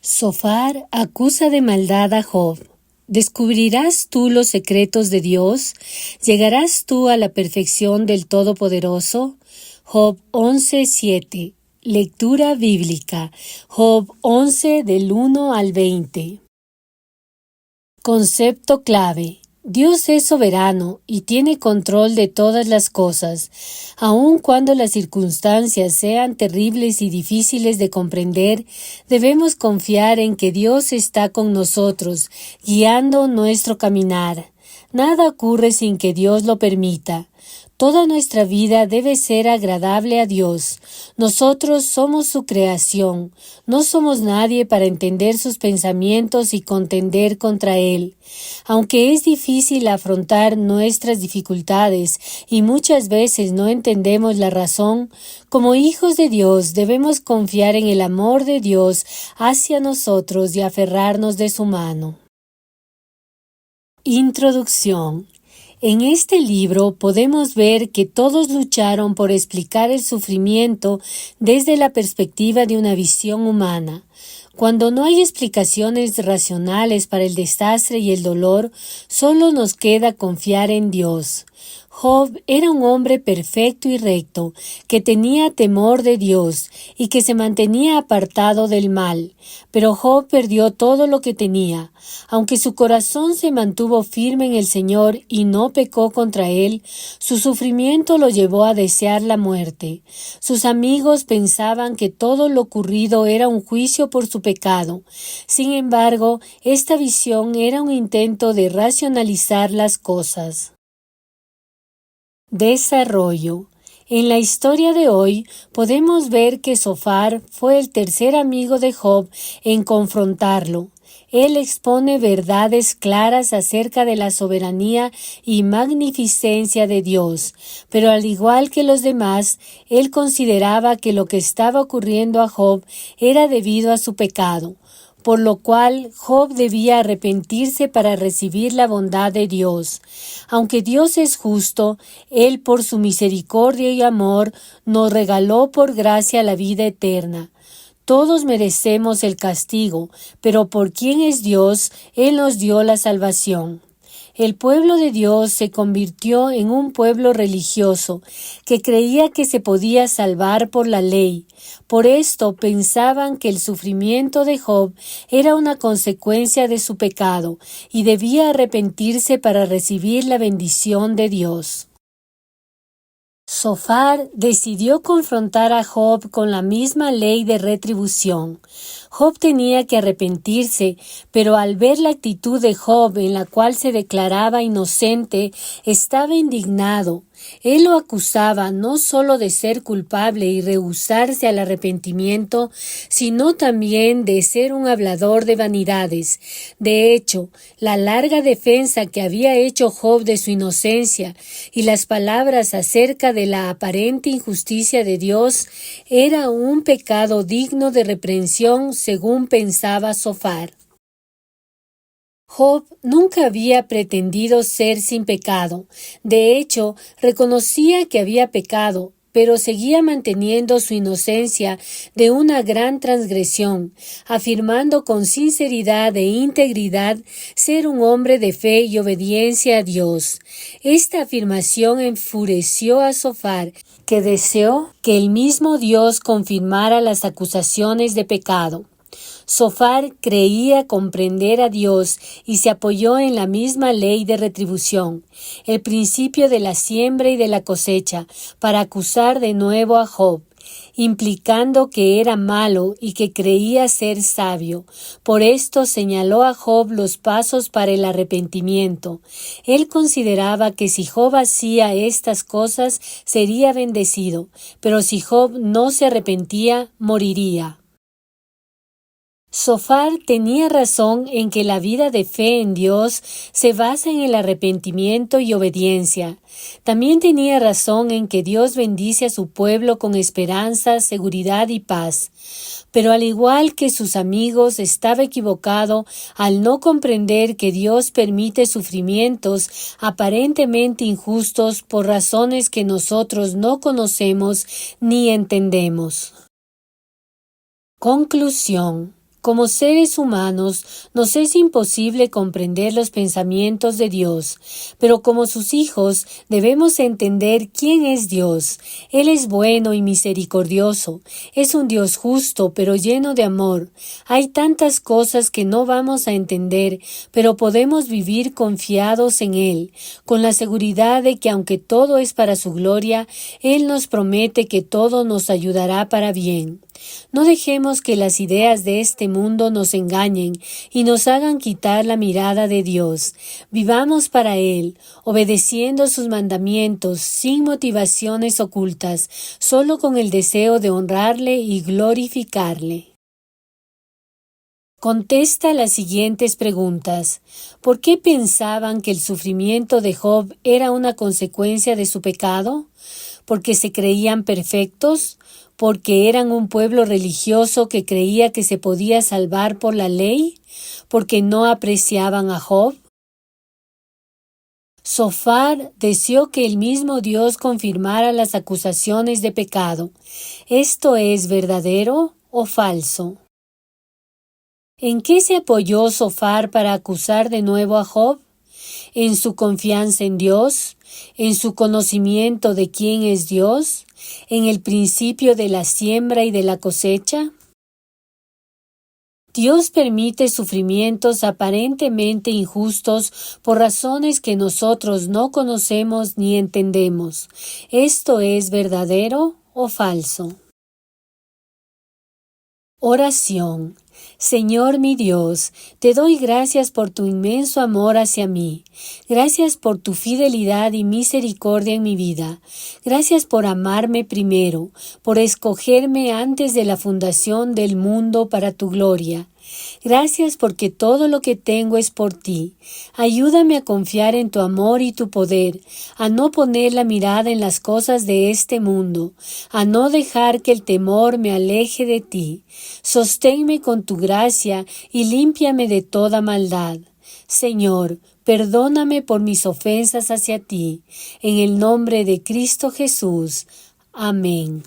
Sofar acusa de maldad a Job. ¿Descubrirás tú los secretos de Dios? ¿Llegarás tú a la perfección del Todopoderoso? Job 11:7. Lectura bíblica. Job 11 del 1 al 20. Concepto clave. Dios es soberano y tiene control de todas las cosas, aun cuando las circunstancias sean terribles y difíciles de comprender. Debemos confiar en que Dios está con nosotros, guiando nuestro caminar. Nada ocurre sin que Dios lo permita. Toda nuestra vida debe ser agradable a Dios. Nosotros somos su creación. No somos nadie para entender sus pensamientos y contender contra Él. Aunque es difícil afrontar nuestras dificultades y muchas veces no entendemos la razón, como hijos de Dios debemos confiar en el amor de Dios hacia nosotros y aferrarnos de su mano. Introducción. En este libro podemos ver que todos lucharon por explicar el sufrimiento desde la perspectiva de una visión humana. Cuando no hay explicaciones racionales para el desastre y el dolor, solo nos queda confiar en Dios. Job era un hombre perfecto y recto, que tenía temor de Dios y que se mantenía apartado del mal. Pero Job perdió todo lo que tenía. Aunque su corazón se mantuvo firme en el Señor y no pecó contra él, su sufrimiento lo llevó a desear la muerte. Sus amigos pensaban que todo lo ocurrido era un juicio por su pecado. Sin embargo, esta visión era un intento de racionalizar las cosas. Desarrollo. En la historia de hoy podemos ver que Sofar fue el tercer amigo de Job en confrontarlo. Él expone verdades claras acerca de la soberanía y magnificencia de Dios, pero al igual que los demás, él consideraba que lo que estaba ocurriendo a Job era debido a su pecado, por lo cual Job debía arrepentirse para recibir la bondad de Dios. Aunque Dios es justo, Él por su misericordia y amor nos regaló por gracia la vida eterna. Todos merecemos el castigo, pero por quien es Dios, Él nos dio la salvación. El pueblo de Dios se convirtió en un pueblo religioso que creía que se podía salvar por la ley. Por esto pensaban que el sufrimiento de Job era una consecuencia de su pecado y debía arrepentirse para recibir la bendición de Dios. Sofar decidió confrontar a Job con la misma ley de retribución. Job tenía que arrepentirse, pero al ver la actitud de Job en la cual se declaraba inocente, estaba indignado. Él lo acusaba no solo de ser culpable y rehusarse al arrepentimiento, sino también de ser un hablador de vanidades. De hecho, la larga defensa que había hecho Job de su inocencia y las palabras acerca de la aparente injusticia de Dios era un pecado digno de reprensión, según pensaba Sofar. Job nunca había pretendido ser sin pecado. De hecho, reconocía que había pecado, pero seguía manteniendo su inocencia de una gran transgresión, afirmando con sinceridad e integridad ser un hombre de fe y obediencia a Dios. Esta afirmación enfureció a Sofar, que deseó que el mismo Dios confirmara las acusaciones de pecado. Sofar creía comprender a Dios y se apoyó en la misma ley de retribución, el principio de la siembra y de la cosecha, para acusar de nuevo a Job, implicando que era malo y que creía ser sabio. Por esto señaló a Job los pasos para el arrepentimiento. Él consideraba que si Job hacía estas cosas sería bendecido, pero si Job no se arrepentía, moriría. Sofar tenía razón en que la vida de fe en Dios se basa en el arrepentimiento y obediencia. También tenía razón en que Dios bendice a su pueblo con esperanza, seguridad y paz. Pero al igual que sus amigos, estaba equivocado al no comprender que Dios permite sufrimientos aparentemente injustos por razones que nosotros no conocemos ni entendemos. Conclusión. Como seres humanos, nos es imposible comprender los pensamientos de Dios, pero como sus hijos debemos entender quién es Dios. Él es bueno y misericordioso, es un Dios justo, pero lleno de amor. Hay tantas cosas que no vamos a entender, pero podemos vivir confiados en Él, con la seguridad de que aunque todo es para su gloria, Él nos promete que todo nos ayudará para bien. No dejemos que las ideas de este mundo nos engañen y nos hagan quitar la mirada de Dios. Vivamos para Él, obedeciendo sus mandamientos sin motivaciones ocultas, solo con el deseo de honrarle y glorificarle. Contesta las siguientes preguntas. ¿Por qué pensaban que el sufrimiento de Job era una consecuencia de su pecado? ¿Porque se creían perfectos? ¿Porque eran un pueblo religioso que creía que se podía salvar por la ley? ¿Porque no apreciaban a Job? Zofar deseó que el mismo Dios confirmara las acusaciones de pecado. ¿Esto es verdadero o falso? ¿En qué se apoyó Zofar para acusar de nuevo a Job? ¿En su confianza en Dios? ¿En su conocimiento de quién es Dios? ¿En el principio de la siembra y de la cosecha? Dios permite sufrimientos aparentemente injustos por razones que nosotros no conocemos ni entendemos. ¿Esto es verdadero o falso? Oración. Señor mi Dios, te doy gracias por tu inmenso amor hacia mí. Gracias por tu fidelidad y misericordia en mi vida. Gracias por amarme primero, por escogerme antes de la fundación del mundo para tu gloria. Gracias porque todo lo que tengo es por ti. Ayúdame a confiar en tu amor y tu poder, a no poner la mirada en las cosas de este mundo, a no dejar que el temor me aleje de ti. Sosténme con tu gracia y límpiame de toda maldad. Señor, perdóname por mis ofensas hacia ti. En el nombre de Cristo Jesús. Amén.